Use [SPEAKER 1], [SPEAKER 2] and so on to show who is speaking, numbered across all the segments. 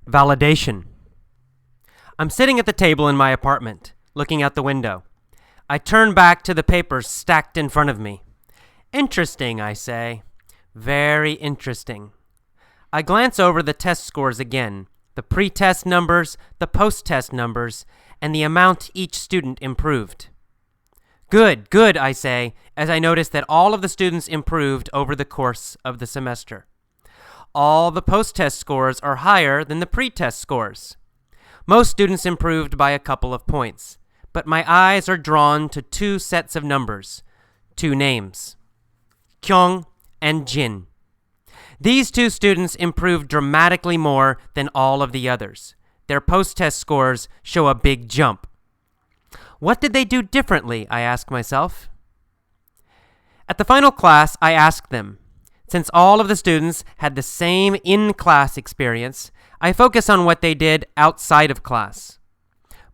[SPEAKER 1] Validation. I'm sitting at the table in my apartment, looking out the window. I turn back to the papers stacked in front of me. Interesting, I say. Very interesting. I glance over the test scores again, the pre-test numbers, the post-test numbers, and the amount each student improved. Good, good, I say, as I notice that all of the students improved over the course of the semester. All the post-test scores are higher than the pre-test scores. Most students improved by a couple of points, but my eyes are drawn to two sets of numbers, two names, Kyung and Jin. These two students improved dramatically more than all of the others. Their post-test scores show a big jump. What did they do differently, I ask myself. At the final class, I asked them. Since all of the students had the same in-class experience, I focus on what they did outside of class.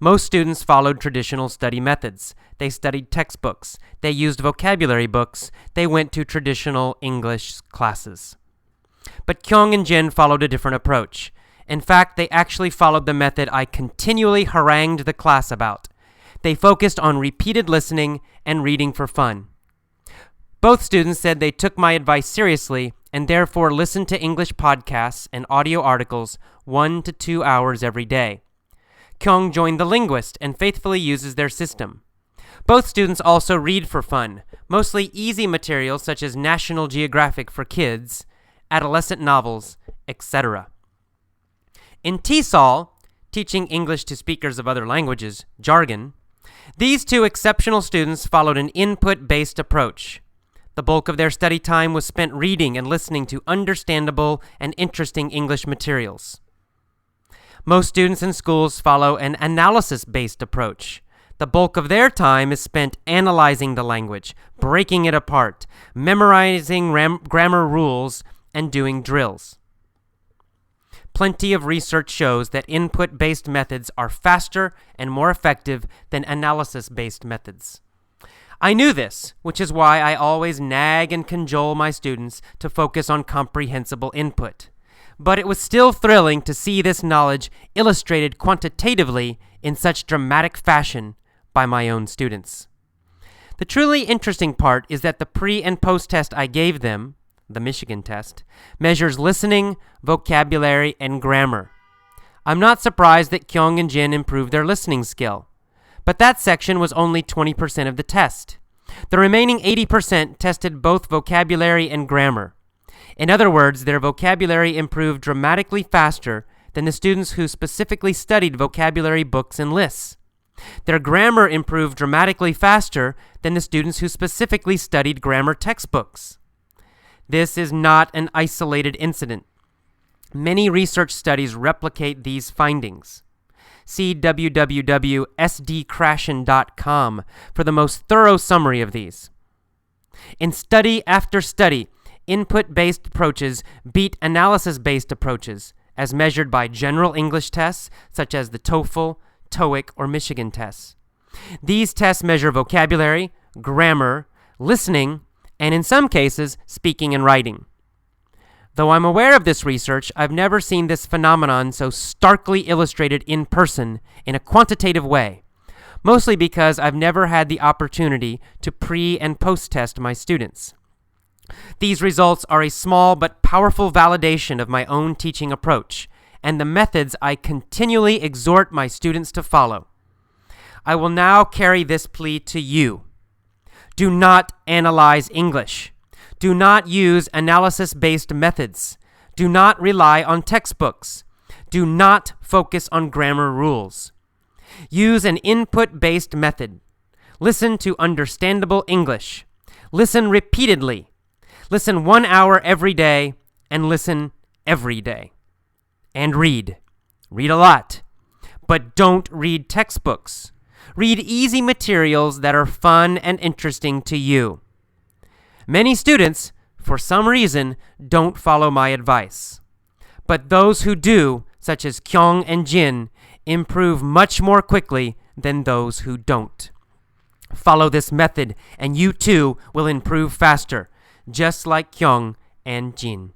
[SPEAKER 1] Most students followed traditional study methods. They studied textbooks. They used vocabulary books. They went to traditional English classes. But Kyung and Jin followed a different approach. In fact, they actually followed the method I continually harangued the class about. They focused on repeated listening and reading for fun. Both students said they took my advice seriously and therefore listened to English podcasts and audio articles 1 to 2 hours every day. Kyung joined the linguist and faithfully uses their system. Both students also read for fun, mostly easy materials such as National Geographic for kids, adolescent novels, etc. In TESOL, teaching English to speakers of other languages, jargon, these two exceptional students followed an input-based approach. The bulk of their study time was spent reading and listening to understandable and interesting English materials. Most students in schools follow an analysis-based approach. The bulk of their time is spent analyzing the language, breaking it apart, memorizing grammar rules, and doing drills. Plenty of research shows that input-based methods are faster and more effective than analysis-based methods. I knew this, which is why I always nag and cajole my students to focus on comprehensible input. But it was still thrilling to see this knowledge illustrated quantitatively in such dramatic fashion by my own students. The truly interesting part is that the pre- and post-test I gave them, the Michigan test, measures listening, vocabulary, and grammar. I'm not surprised that Kyung and Jin improved their listening skill. But that section was only 20% of the test. The remaining 80% tested both vocabulary and grammar. In other words, their vocabulary improved dramatically faster than the students who specifically studied vocabulary books and lists. Their grammar improved dramatically faster than the students who specifically studied grammar textbooks. This is not an isolated incident. Many research studies replicate these findings. See www.sdcrashin.com for the most thorough summary of these. In study after study, input-based approaches beat analysis-based approaches, as measured by general English tests such as the TOEFL, TOEIC, or Michigan tests. These tests measure vocabulary, grammar, listening, and in some cases, speaking and writing. Though I'm aware of this research, I've never seen this phenomenon so starkly illustrated in person in a quantitative way, mostly because I've never had the opportunity to pre- and post-test my students. These results are a small but powerful validation of my own teaching approach and the methods I continually exhort my students to follow. I will now carry this plea to you. Do not analyze English. Do not use analysis-based methods. Do not rely on textbooks. Do not focus on grammar rules. Use an input-based method. Listen to understandable English. Listen repeatedly. Listen 1 hour every day, and listen every day. And read. Read a lot. But don't read textbooks. Read easy materials that are fun and interesting to you. Many students, for some reason, don't follow my advice. But those who do, such as Kyung and Jin, improve much more quickly than those who don't. Follow this method, and you too will improve faster, just like Kyung and Jin.